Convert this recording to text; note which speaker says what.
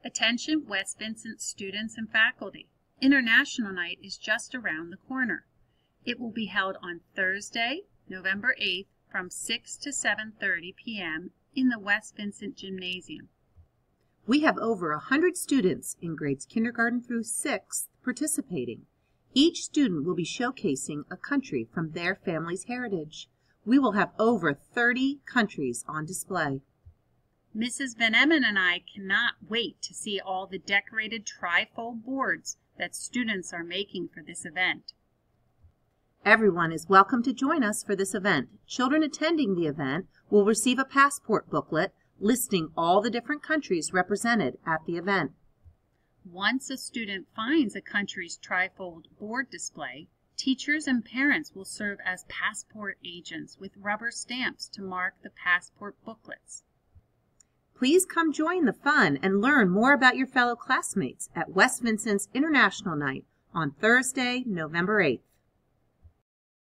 Speaker 1: Attention West Vincent students and faculty. International Night is just around the corner. It will be held on Thursday, November 8th from 6 to 7:30 p.m. in the West Vincent Gymnasium.
Speaker 2: We have over 100 students in grades kindergarten through 6th participating. Each student will be showcasing a country from their family's heritage. We will have over 30 countries on display.
Speaker 1: Mrs. Van Emmen and I cannot wait to see all the decorated trifold boards that students are making for this event.
Speaker 2: Everyone is welcome to join us for this event. Children attending the event will receive a passport booklet listing all the different countries represented at the event.
Speaker 1: Once a student finds a country's trifold board display, teachers and parents will serve as passport agents with rubber stamps to mark the passport booklets.
Speaker 2: Please come join the fun and learn more about your fellow classmates at West Vincent's International Night on Thursday, November 8th.